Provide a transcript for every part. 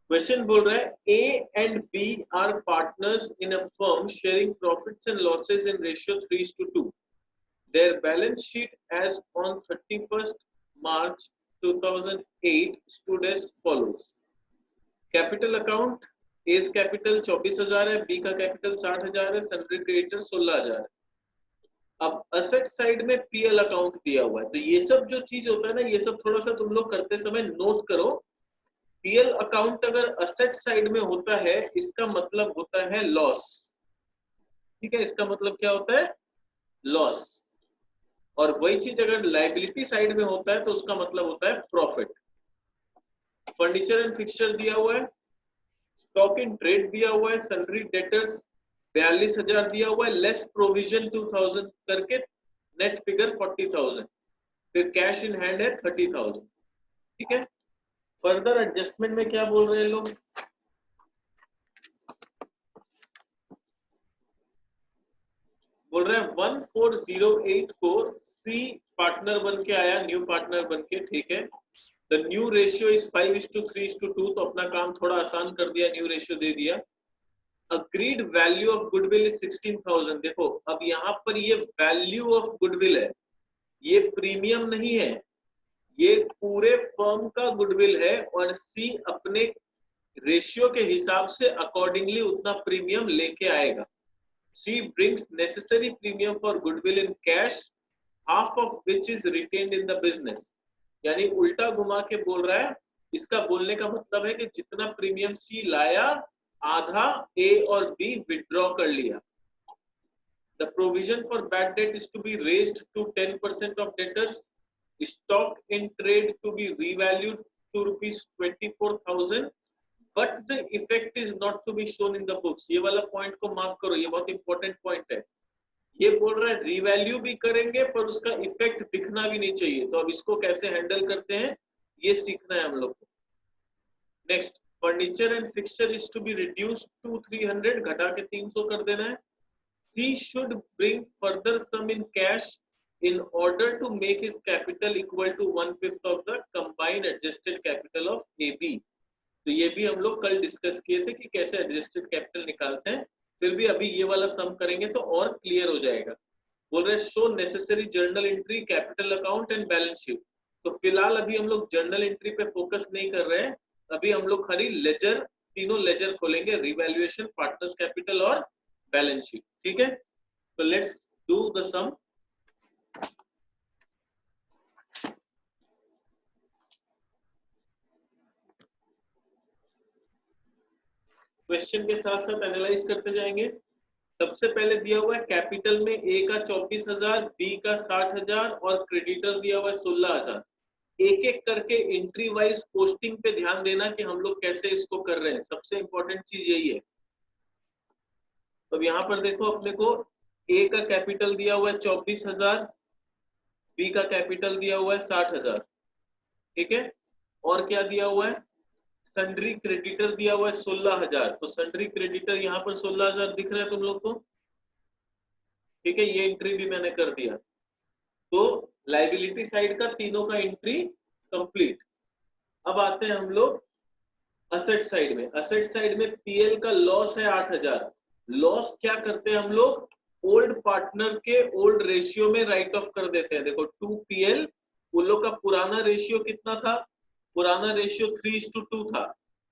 Question बोल रहा है A and B are partners in a firm sharing profits and losses in ratio 3:2. Their balance sheet as on 31st March 2008 stood as follows. Capital account A's capital 24,000 है, B का capital 60,000 है, sundry creditor 16,000 है। अब asset side में PL account दिया हुआ है, तो ये सब जो चीज होता है ना, ये सब थोड़ा सा तुम लोग करते समय नोट करो। पीएल अकाउंट अगर असेट साइड में होता है, इसका मतलब होता है लॉस। ठीक है, इसका मतलब क्या होता है? लॉस। और वही चीज अगर लायबिलिटी साइड में होता है तो उसका मतलब होता है प्रॉफिट। फर्नीचर एंड फिक्सचर दिया हुआ है, स्टॉक इन ट्रेड दिया हुआ है, सन्ड्री डेटर्स 42,000 दिया हुआ है, लेस प्रोविजन 2,000 करके नेट फिगर 40,000, फिर कैश इन हैंड है 30,000। ठीक है, फर्दर एडजस्टमेंट में क्या बोल रहे हैं लोग? बोल रहे हैं 1408 को सी पार्टनर बन के आया, न्यू पार्टनर बन के। ठीक है, द न्यू रेशियो इज 5:3:2, तो अपना काम थोड़ा आसान कर दिया, न्यू रेशियो दे दिया। Agreed value of goodwill is 16,000। देखो अब यहाँ पर ये वैल्यू ऑफ गुडविल है, ये प्रीमियम नहीं है, ये पूरे फर्म का गुडविल है, और सी अपने रेशियो के हिसाब से अकॉर्डिंगली उतना प्रीमियम लेके आएगा। C brings necessary premium for goodwill in cash, half of which is retained in the business. यानी उल्टा घुमा के बोल रहा है, इसका बोलने का मतलब है कि जितना प्रीमियम सी लाया, आधा ए और बी विड्रॉ कर लिया। The provision for bad debt is to be raised to 10% of debtors. Stock in trade to be revalued to rupees 24,000, but the effect is not to be shown in the books. ये वाला point को mark करो, ये बहुत important point है। ये बोल रहा है रिवैल्यू भी करेंगे पर उसका इफेक्ट दिखना भी नहीं चाहिए। तो अब इसको कैसे हैंडल करते हैं, ये सीखना है हम लोग को। Next, furniture and fixture is to be reduced to 300, घटा के 300 कर देना है। He should bring further sum in cash in order to make his capital equal to 1/5 of the combined adjusted capital of AB. तो ये भी हम लोग कल डिस्कस किए थे कि कैसे एडजस्टेड कैपिटल निकालते हैं, फिर भी अभी ये वाला सम करेंगे तो और क्लियर हो जाएगा। बोल रहे show necessary journal entry, capital account and balance sheet. तो फिलहाल अभी हम लोग जर्नल एंट्री पे फोकस नहीं कर रहे हैं, अभी हम लोग खाली लेजर, तीनों लेजर खोलेंगे, रिवैल्यूएशन, पार्टनर्स कैपिटल और बैलेंस शीट। ठीक है, तो let's do the sum. Question के साथ साथ एनालाइज करते जाएंगे। सबसे पहले दिया हुआ है कैपिटल में ए का 24,000, बी का 60,000 और क्रेडिटर दिया हुआ है 16,000। एक एक करके एंट्री वाइज पोस्टिंग पे ध्यान देना कि हम लोग कैसे इसको कर रहे हैं, सबसे इंपॉर्टेंट चीज यही है। तो यहाँ पर देखो, अपने को ए का कैपिटल दिया हुआ है 24,000, बी का कैपिटल दिया हुआ है 60,000। ठीक है, और क्या दिया हुआ है? सन्ड्री क्रेडिटर दिया हुआ है 16,000। तो सन्ड्री क्रेडिटर यहाँ पर 16,000 दिख रहा है तुम लोग को। ठीक है, ये एंट्री भी मैंने कर दिया। तो लाइबिलिटी साइड का तीनों का एंट्री कंप्लीट। अब आते हैं हम लोग असेट साइड में। असेट साइड में पीएल का लॉस है 8,000। लॉस क्या करते हैं हम लोग? ओल्ड पार्टनर के ओल्ड रेशियो में राइट ऑफ कर देते हैं। देखो 2PL, उन लोग का पुराना रेशियो कितना था? पुराना रेशियो 3:2 था।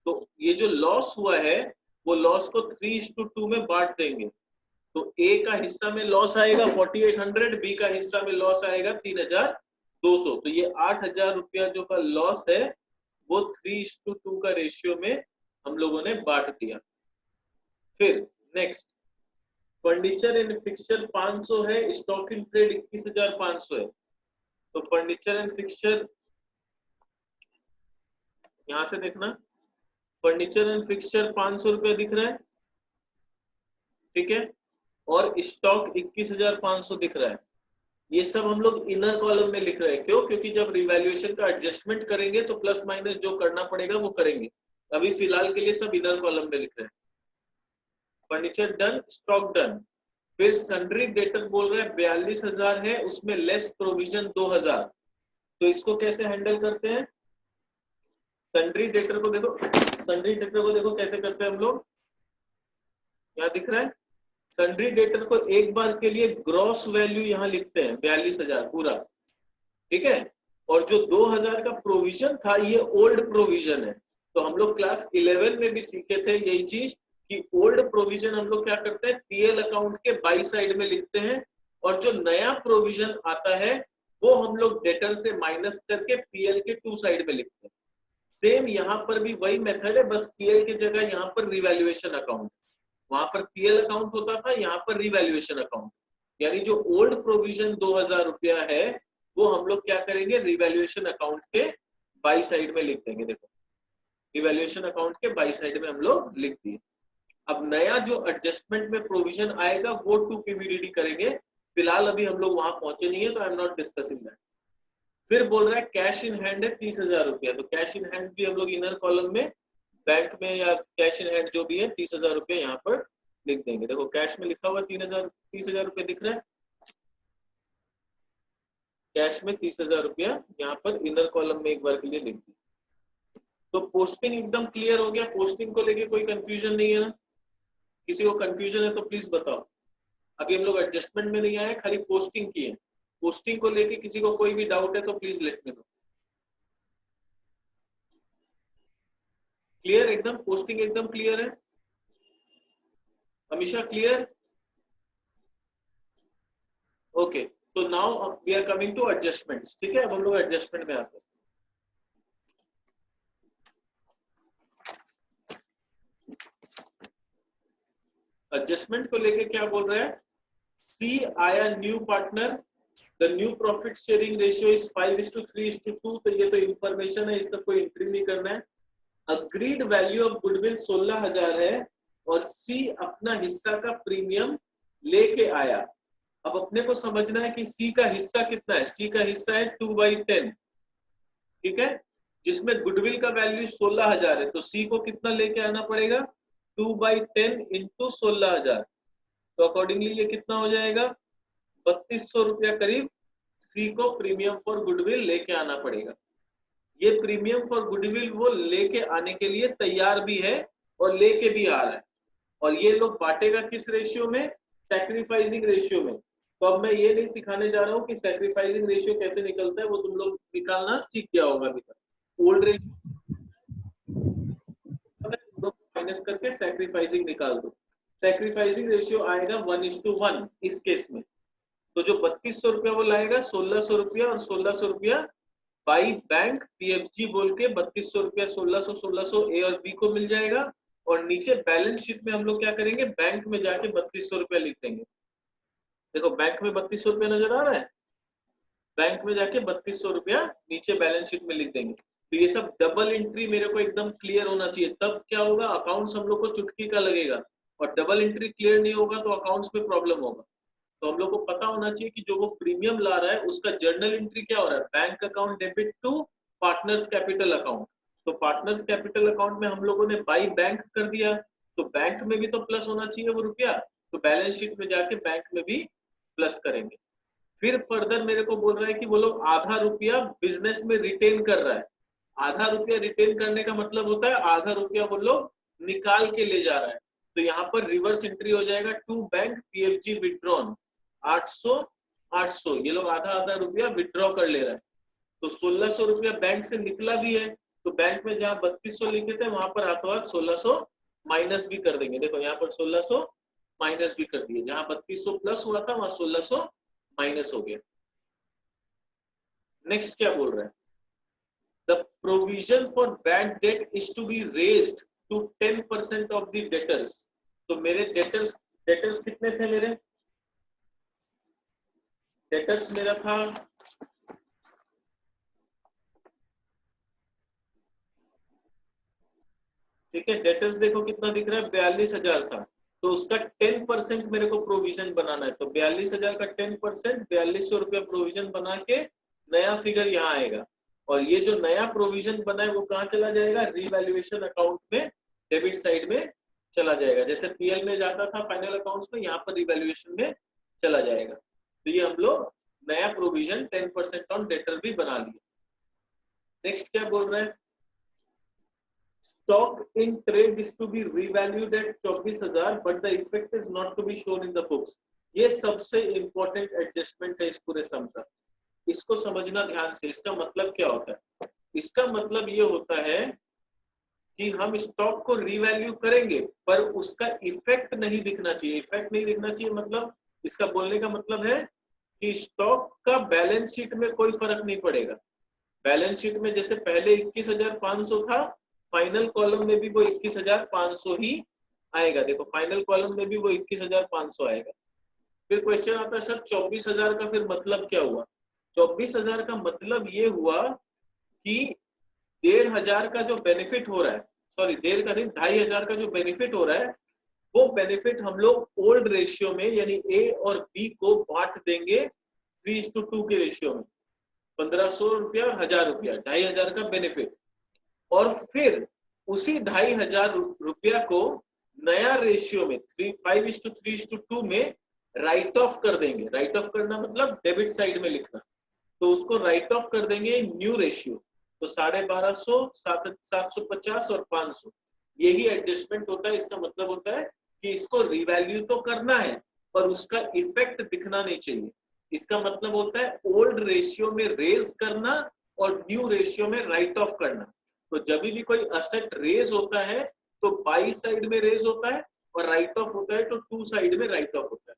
तो ये जो लॉस हुआ है वो लॉस को 3:2 में बांट देंगे। तो ए का हिस्सा में लॉस आएगा 4800, बी का हिस्सा में लॉस आएगा 3200। तो ये 8,000 रुपया जो का लॉस है वो 3:2 का रेशियो में हम लोगों ने बांट दिया। फिर नेक्स्ट, फर्नीचर एंड फिक्सचर 500 है, स्टॉक इन ट्रेड 21,500 है। तो फर्नीचर एंड फिक्सचर यहां से देखना, फर्नीचर एंड फिक्सचर 500 रुपया दिख रहा है। ठीक है, और स्टॉक 21,500 दिख रहा है। ये सब हम लोग इनर कॉलम में लिख रहे हैं। क्यों? क्योंकि जब रिवैल्यूएशन का एडजस्टमेंट करेंगे तो प्लस माइनस जो करना पड़ेगा वो करेंगे। अभी फिलहाल के लिए सब इनर कॉलम में लिख रहे हैं। Furniture done, stock done. फिर सन्ड्री डेटर बोल रहे हैं 42,000 है, उसमें लेस प्रोविजन 2,000। तो इसको कैसे हैंडल करते हैं? सन्ड्री डेटर को देखो, सन्ड्री डेटर को देखो कैसे करते हैं हम लोग, यहाँ दिख रहा है, सन्ड्री डेटर को एक बार के लिए ग्रॉस वैल्यू यहाँ लिखते हैं 42,000 पूरा, ठीक है। और जो 2,000 का प्रोविजन था ये ओल्ड प्रोविजन है। तो हम लोग क्लास 11 में भी सीखे थे यही चीज कि ओल्ड प्रोविजन हम लोग क्या करते हैं, पीएल अकाउंट के बाई साइड में लिखते हैं, और जो नया प्रोविजन आता है वो हम लोग डेटर से माइनस करके पीएल के टू साइड में लिखते हैं। सेम यहाँ पर भी वही मेथड है, बस पीएल की जगह यहाँ पर रिवैल्यूएशन अकाउंट, वहां पर पीएल अकाउंट होता था, यहाँ पर रिवैल्यूएशन अकाउंट। यानी जो ओल्ड प्रोविजन 2,000 रुपया है वो हम लोग क्या करेंगे, रिवैल्यूएशन अकाउंट के बाई साइड में लिख देंगे। देखो रिवैल्यूएशन अकाउंट के बाई साइड में हम लोग लिख दिए। अब नया जो एडजस्टमेंट में प्रोविजन आएगा वो 2 पीवीडीडी करेंगे, फिलहाल अभी हम लोग वहां पहुंचे नहीं है तो I am not discussing that. फिर बोल रहा है कैश इन हैंड है 30,000 रुपया, तो कैश इन हैंड भी हम लोग इनर कॉलम में बैंक में या कैश इन हैंड जो भी है 30,000 रुपया यहाँ पर लिख देंगे। देखो कैश में लिखा हुआ 30,000 रुपया दिख रहा है, कैश में 30,000 रुपया यहाँ पर इनर कॉलम में एक बार के लिए लिख दिया। तो पोस्टिंग एकदम क्लियर हो गया, पोस्टिंग को लेके कोई कंफ्यूजन नहीं है ना, किसी को कंफ्यूजन है तो प्लीज बताओ। अभी हम लोग एडजस्टमेंट में नहीं आए, खाली पोस्टिंग की है। पोस्टिंग को लेके किसी को कोई भी डाउट है तो please let me know. Clear एकदम, पोस्टिंग एकदम क्लियर है, हमेशा क्लियर, ओके। तो now we are coming to adjustments, ठीक है। अब हम लोग एडजस्टमेंट में आते हैं। एडजस्टमेंट को लेके क्या बोल रहा है, सी आया new partner, the new profit sharing ratio is 5:3:2, तो ये तो इंफॉर्मेशन है, इसका कोई एंट्री नहीं करना है। अग्रीड वैल्यू ऑफ गुडविल 16,000 है और सी अपना हिस्सा का प्रीमियम लेके आया। अब अपने को समझना है कि सी का हिस्सा कितना है, सी का हिस्सा है 2/10, ठीक है, जिसमें गुडविल का वैल्यू 16,000 है, तो सी को कितना लेके आना पड़ेगा, 2/10 इंटू 16,000, तो अकॉर्डिंगली ये कितना हो जाएगा, 3200 रुपया करीब सी को प्रीमियम फॉर गुडविल लेके आना पड़ेगा। ये प्रीमियम फॉर गुडविल वो लेके आने के लिए तैयार भी है और लेके भी आ रहा है, और ये लोग बांटेगा किस रेशियो में, सैक्रिफाइसिंग रेशियो में। तो अब मैं ये नहीं सिखाने जा रहा हूँ कि सैक्रिफाइसिंग रेशियो कैसे निकलता है, वो तुम लोग निकालना सीख गया होगा अभी तक। ओल्ड रेशियो माइनस करके सैक्रिफाइसिंग निकाल दो, सैक्रिफाइसिंग रेशियो आएगा 1:1 इस केस में। तो जो 3200 रुपया वो लाएगा 1600 रुपया, और 1600 रुपया बाई बैंक पीएफजी बोल के 3200 रुपया 1600 ए और बी को मिल जाएगा, और नीचे बैलेंस शीट में हम लोग क्या करेंगे, बैंक में जाके 3200 रुपया लिख देंगे। देखो बैंक में 3200 रुपया नजर आ रहा है, बैंक में जाके 3200 रुपया नीचे बैलेंस शीट में लिख देंगे। तो ये सब डबल एंट्री मेरे को एकदम क्लियर होना चाहिए, तब क्या होगा, अकाउंट्स हम लोग को चुटकी का लगेगा, और डबल एंट्री क्लियर नहीं होगा तो अकाउंट्स में प्रॉब्लम होगा। तो हम लोग को पता होना चाहिए कि जो वो प्रीमियम ला रहा है उसका जर्नल एंट्री क्या हो रहा है, bank account debit to partners capital account. तो पार्टनर्स कैपिटल अकाउंट में हम लोगों ने बाई बैंक कर दिया, तो बैंक में भी तो प्लस होना चाहिए वो रुपया, तो बैलेंस शीट में जाके बैंक में भी प्लस करेंगे। फिर फर्दर मेरे को बोल रहा है कि वो लोग आधा रुपया बिजनेस में रिटेन कर रहा है। आधा रुपया रिटेन करने का मतलब होता है आधा रुपया वो लोग निकाल के ले जा रहा है। तो यहाँ पर रिवर्स एंट्री हो जाएगा, टू बैंक पीएफजी विड्रॉन 800 ये लोग आधा आधा रुपया विड्रॉ कर ले रहा है। तो 1600 रुपया बैंक से निकला भी है, तो बैंक में जहाँ 3200 लिखे थे वहां पर हाथों हाथ 1600 माइनस भी कर देंगे। देखो यहाँ पर 1600 माइनस भी कर दिए, जहां 3200 प्लस हुआ था वहां 1600 माइनस हो गया। नेक्स्ट क्या बोल रहा है, the provision for bad debt is to be raised to 10% of the debtors. तो मेरे डेटर्स कितने थे, मेरे डेटर्स मेरा था ठीक है, डेटर्स देखो कितना दिख रहा है, 42,000 था, तो उसका 10% मेरे को प्रोविजन बनाना है। तो 42,000 का 10% 4200 रुपया प्रोविजन बना के नया फिगर यहाँ आएगा, और ये जो नया प्रोविजन बना है वो कहाँ चला जाएगा, रिवैल्यूएशन अकाउंट में डेबिट साइड में चला जाएगा। जैसे पीएल में जाता था फाइनल अकाउंट्स में, यहाँ पर रिवैल्यूएशन में चला जाएगा। तो ये हम लोग नया प्रोविजन 10% ऑन डेटर भी बना लिया। नेक्स्ट क्या बोल रहे हैं, stock in trade is to be revalued at 24,000 but the effect is not to be shown in the books. ये सबसे इंपॉर्टेंट एडजस्टमेंट है इस पूरे सम का, इसको समझना ध्यान से। इसका मतलब क्या होता है? इसका मतलब ये होता है कि हम स्टॉक को रीवैल्यू करेंगे पर उसका इफेक्ट नहीं दिखना चाहिए। इफेक्ट नहीं दिखना चाहिए मतलब इसका बोलने का मतलब है कि स्टॉक का बैलेंस शीट में कोई फर्क नहीं पड़ेगा। बैलेंस शीट में जैसे पहले 21,500 था, फाइनल कॉलम में भी वो 21,500 ही आएगा। देखो फाइनल कॉलम में भी वो 21,500 आएगा। फिर क्वेश्चन आता है सर 24,000 का फिर मतलब क्या हुआ? 24,000 का मतलब ये हुआ कि 1,500 का जो बेनिफिट हो रहा है, सॉरी 1,500 का नहीं, 2,500 का जो बेनिफिट हो रहा है वो बेनिफिट हम लोग ओल्ड रेशियो में यानी ए और बी को बांट देंगे 3:2 के रेशियो में। 1,500 रुपया और 1,000 रुपया, 2,500 का बेनिफिट, और फिर उसी 2,500 रुपया को नया रेशियो में 5:3:2 में राइट ऑफ कर देंगे। राइट ऑफ करना मतलब डेबिट साइड में लिखना, तो उसको राइट ऑफ कर देंगे न्यू रेशियो। तो 1250, 750 और 500, यही एडजस्टमेंट होता है। इसका मतलब होता है कि इसको रिवैल्यू तो करना है पर उसका इफेक्ट दिखना नहीं चाहिए। इसका मतलब होता है ओल्ड रेशियो में रेज करना और न्यू रेशियो में राइट ऑफ करना। तो जब भी कोई असेट रेज होता है तो बाई साइड में रेज होता है और राइट ऑफ होता है तो टू साइड में राइट ऑफ होता है।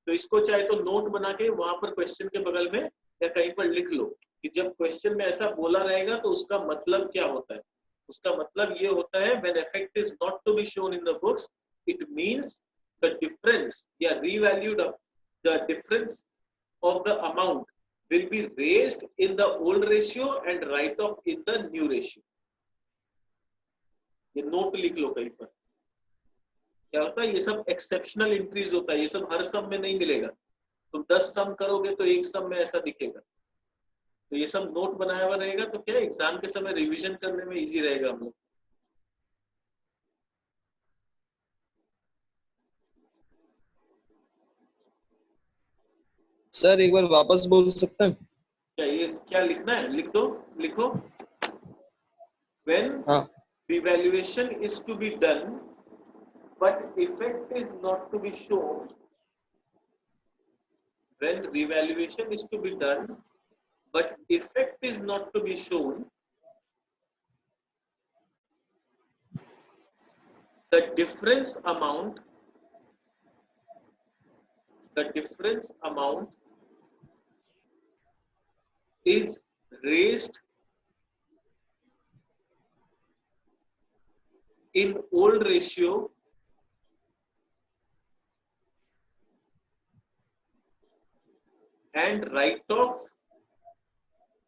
तो इसको चाहे तो नोट बना के वहां पर क्वेश्चन के बगल में या कहीं पर लिख लो कि जब क्वेश्चन में ऐसा बोला रहेगा तो उसका मतलब क्या होता है। उसका मतलब ये होता है when effect is not to be shown in the books, it means the difference या revalued the difference of the amount will be raised in the old ratio and write off in the new ratio। ये note लिख लो कहीं पर। क्या होता है, ये सब एक्सेप्शनल एंट्रीज होता है, ये सब हर सम में नहीं मिलेगा। तुम 10 सम करोगे तो एक सम में ऐसा दिखेगा। तो ये सब नोट बनाया हुआ रहेगा तो क्या एग्जाम के समय रिवीजन करने में इजी रहेगा हम लोग। सर एक बार वापस बोल सकते हैं? क्या ये क्या लिखना है? लिख दो, लिखो। When हाँ revaluation is to be done but effect is not to be shown, when revaluation is to be done but effect is not to be shown, the difference amount is raised in old ratio and write off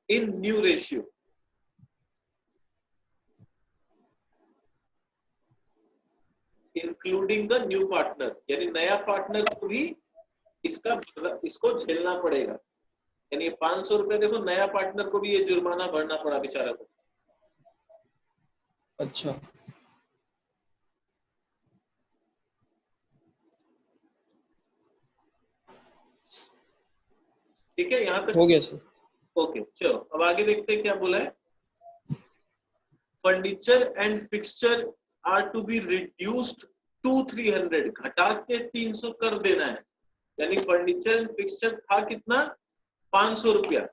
in new ratio। Including the new partner, यानी नया partner को भी इसको झेलना पड़ेगा। यानी 500 रुपए देखो नया पार्टनर को भी ये जुर्माना भरना पड़ा बेचारा को। अच्छा ठीक है, यहाँ तक हो गया सर। ओके। चलो अब आगे देखते हैं क्या बोला है। Furniture and fixture are to be reduced to 300, घटा के 300 कर देना है। यानी फर्नीचर एंड फिक्सचर था कितना? 500 रुपया।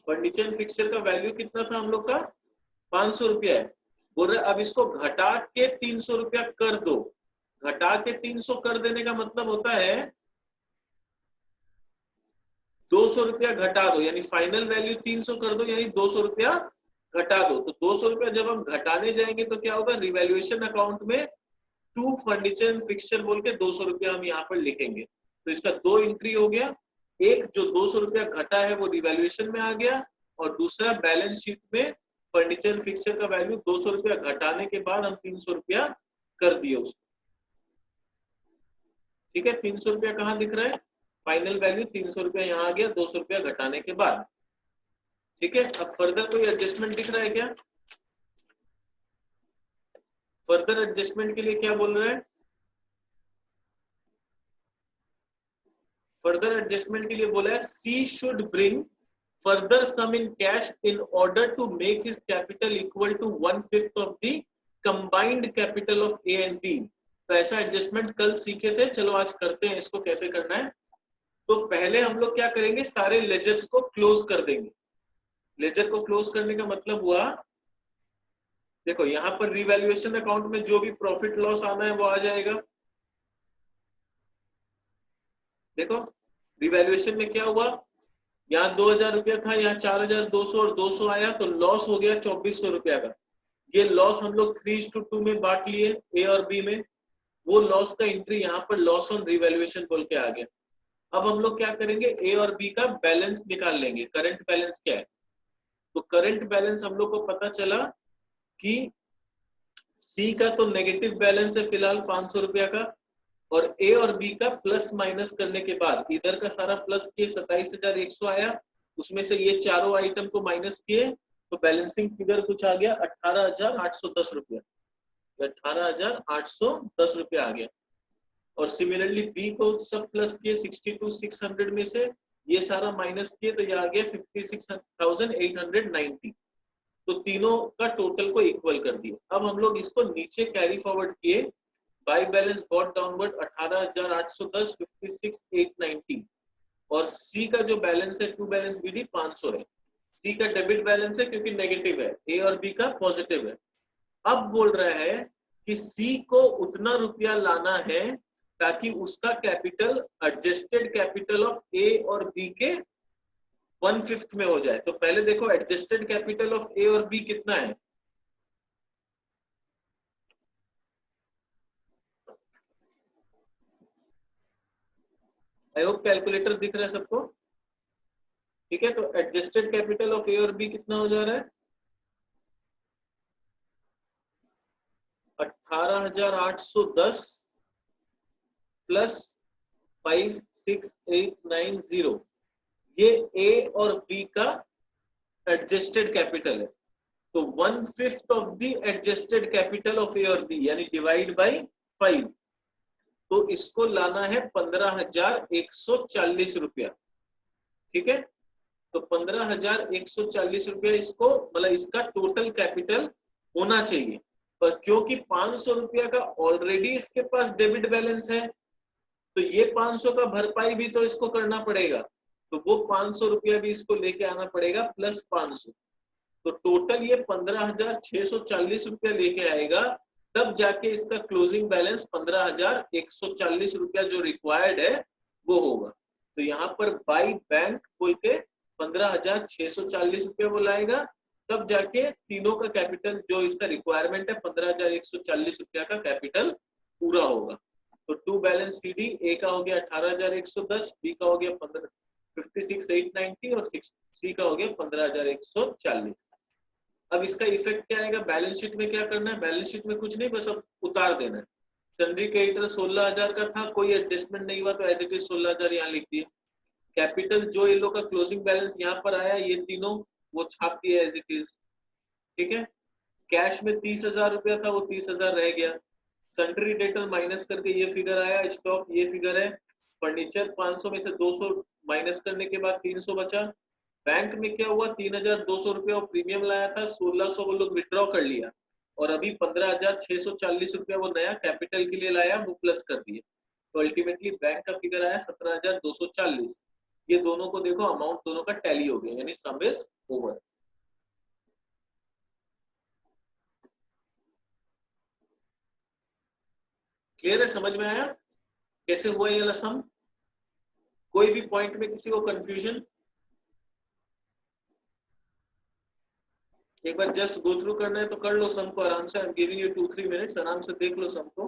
फर्नीचर एंड फिक्सचर का वैल्यू कितना था हम लोग का? 500 रुपया है। बोल रहे अब इसको घटा के 300 रुपया कर दो। घटा के 300 कर देने का मतलब होता है 200 रुपया घटा दो, यानी फाइनल वैल्यू 300 कर दो यानी 200 रुपया घटा दो। तो 200 रुपया जब हम घटाने जाएंगे तो क्या होगा, रिवैल्यूएशन अकाउंट में टू फर्नीचर एंड फिक्सचर बोल के 200 रुपया हम यहाँ पर लिखेंगे। तो इसका दो एंट्री हो गया, एक जो 200 रुपया घटा है वो रिवैल्यूएशन में आ गया और दूसरा बैलेंस शीट में फर्नीचर एंड फिक्सचर का वैल्यू 200 रुपया घटाने के बाद हम 300 रुपया कर दिए उसको। ठीक है, 300 रुपया कहाँ दिख रहा है? फाइनल वैल्यू 300 रुपया यहाँ आ गया 200 रुपया घटाने के बाद। ठीक है, अब फर्दर कोई एडजस्टमेंट दिख रहा है क्या? फर्दर एडजस्टमेंट के लिए क्या बोल रहा है? फर्दर एडजस्टमेंट के लिए बोला है C should bring further some in cash in order to make his capital equal to 1/5 of the combined capital of A and B. तो ऐसा एडजस्टमेंट कल सीखे थे, चलो आज करते हैं इसको कैसे करना है। तो पहले हम लोग क्या करेंगे, सारे लेजर्स को क्लोज कर देंगे। लेजर को क्लोज करने का मतलब हुआ, देखो यहां पर रिवैल्यूएशन अकाउंट में जो भी प्रॉफिट लॉस आना है वो आ जाएगा। देखो रिवैल्यूएशन में क्या हुआ, यहाँ 2000 रुपया था, यहाँ 4200 और 200 आया, तो लॉस हो गया 2400 रुपया का। ये लॉस हम लोग 3:2 में बांट लिए ए और बी में। वो लॉस का एंट्री यहाँ पर लॉस ऑन रिवैल्यूएशन बोल के आ गया। अब हम लोग क्या करेंगे, ए और बी का बैलेंस निकाल लेंगे। करंट बैलेंस क्या है, तो करंट बैलेंस हम लोग को पता चला कि सी का तो नेगेटिव बैलेंस है फिलहाल 500 रुपया का, और ए और बी का प्लस माइनस करने के बाद इधर का सारा प्लस किए 27,100 आया, उसमें से ये चारों आइटम को माइनस किए तो बैलेंसिंग फिगर कुछ आ गया 18,810 रुपया। 18,810 रुपया आ गया। और सिमिलरली बी को सब प्लस किए 62,600 में से ये सारा माइनस किए तो ये आ गया 56,890। तो तीनों का टोटल को इक्वल कर दिया। अब हम लोग इसको नीचे कैरी फॉरवर्ड किए, बाय बैलेंस बॉट डाउनवर्ड 18,810 56,890, और सी का जो बैलेंस है टू बैलेंस विधि 500 है। सी का डेबिट बैलेंस है क्योंकि नेगेटिव है, ए और बी का पॉजिटिव है। अब बोल रहा है कि सी को उतना रुपया लाना है ताकि उसका capital adjusted capital of A और बी के 1/5 में हो जाए। तो पहले देखो एडजस्टेड कैपिटल ऑफ ए और बी कितना है, आई होप कैलकुलेटर दिख रहा है सबको, ठीक है। तो एडजस्टेड कैपिटल ऑफ ए और बी कितना हो जा रहा है, 18,810 प्लस 56,890, ये ए और बी का एडजस्टेड कैपिटल है। तो 1/5 of the adjusted capital of A और बी यानी डिवाइड बाय 5, तो इसको लाना है 15,140 रुपया, ठीक है। तो 15,140 रुपया इसको मतलब इसका टोटल कैपिटल होना चाहिए। पर क्योंकि 500 रुपया का ऑलरेडी इसके पास डेबिट बैलेंस है, तो ये 500 का भरपाई भी तो इसको करना पड़ेगा, तो वो 500 रुपया भी इसको लेके आना पड़ेगा प्लस 500। तो टोटल ये 15,640 रुपया लेके आएगा, तब जाके इसका क्लोजिंग बैलेंस 15,140 रुपया जो रिक्वायर्ड है वो होगा। तो यहाँ पर बाई बैंक बोल के 15,640 रुपया वो लाएगा, तब जाके तीनों का कैपिटल जो इसका रिक्वायरमेंट है 15,140 रुपया का कैपिटल पूरा होगा। तो टू बैलेंस सीडी, ए का हो गया 18,110, बी का हो गया 56,890 और सी का हो गया 15,140। अब इसका इफेक्ट क्या आएगा, बैलेंस शीट में क्या करना है, बैलेंस शीट में कुछ नहीं, बस अब उतार देना है। सन्ड्री क्रेडिटर 16,000 का था, कोई एडजस्टमेंट नहीं हुआ तो एज इट इज 16,000 यहाँ लिख दिए। कैपिटल जो इन लोग का क्लोजिंग बैलेंस यहाँ पर आया, ये तीनों वो छाप दिया एज इट इज, ठीक है। कैश में 30,000 रुपया था, वो 30,000 रह गया। सन्ड्री डेटर माइनस करके ये फिगर आया, स्टॉक ये फिगर है, फर्नीचर 500 में से 200 माइनस करने के बाद 300 बचा। बैंक में क्या हुआ, 3,200 रुपया वो प्रीमियम लाया था, 1,600 वो लोग विड्रॉ कर लिया, और अभी 15,640 रुपया वो नया कैपिटल के लिए लाया, वो प्लस कर दिए। तो अल्टीमेटली बैंक का फिगर आया 17,240। ये दोनों को देखो, अमाउंट दोनों का टैली हो गया, यानी सम इज ओवर। क्लियर है, समझ में आया कैसे हुआ ये वाला सम? कोई भी पॉइंट में किसी को कंफ्यूजन? एक बार जस्ट गो थ्रू करना है तो कर लो सम को आराम से। I am giving you 2-3 minutes, आराम से देख लो सम को,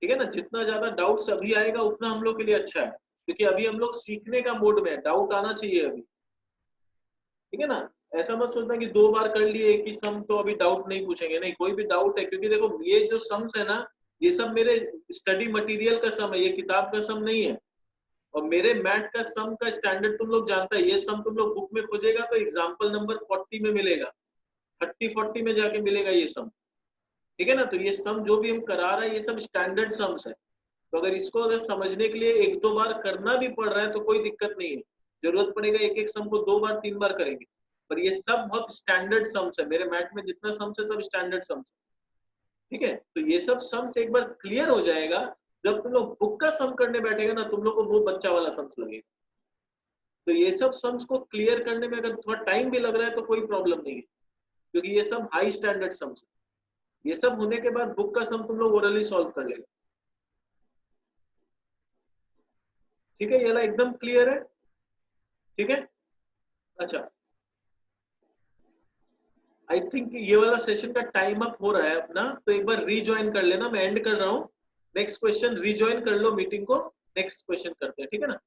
ठीक है ना। जितना ज्यादा डाउट्स अभी आएगा उतना हम लोग के लिए अच्छा है, क्योंकि अभी हम लोग सीखने का मोड में है, डाउट आना चाहिए अभी, ठीक है ना। ऐसा मत सोचना कि 2 बार कर लिए एक ही सम तो अभी डाउट नहीं पूछेंगे, नहीं, कोई भी डाउट है, क्योंकि देखो ये जो सम्स है ना, ये सब मेरे स्टडी मटेरियल का सम है, ये किताब का सम नहीं है। और मेरे मैथ का सम का स्टैंडर्ड तुम लोग जानता है, ये सम तुम लोग बुक में खोजेगा तो एग्जाम्पल नंबर 40 में मिलेगा, 30-40 में जाके मिलेगा ये सम, ठीक है ना। तो ये सम जो भी हम करा रहे हैं ये सब स्टैंडर्ड सम्स है, तो अगर इसको अगर समझने के लिए एक दो बार करना भी पड़ रहा है तो कोई दिक्कत नहीं है, जरूरत पड़ेगा एक एक सम को 2 बार 3 बार करेंगे, पर ये सब बहुत स्टैंडर्ड सम्स है, मेरे मैथ में जितना सम्स है सब स्टैंडर्ड सम्स है, ठीक है। तो ये सब सम्स एक बार क्लियर हो जाएगा, जब तुम लोग बुक का सम करने बैठेगा ना तुम लोग को वो बच्चा वाला सम्स लगेगा। तो ये सब सम्स को क्लियर करने में अगर थोड़ा टाइम भी लग रहा है तो कोई प्रॉब्लम नहीं है, क्योंकि ये सब हाई स्टैंडर्ड सम्स है। ये सब होने के बाद बुक का सम तुम लोग ओरली सॉल्व कर लेगा, ठीक है। ये वाला एकदम क्लियर है, ठीक है। अच्छा, आई थिंक ये वाला सेशन का टाइम अप हो रहा है अपना, तो एक बार रीज्वाइन कर लेना, मैं एंड कर रहा हूँ। नेक्स्ट क्वेश्चन रीज्वाइन कर लो मीटिंग को, नेक्स्ट क्वेश्चन करते हैं, ठीक है ना।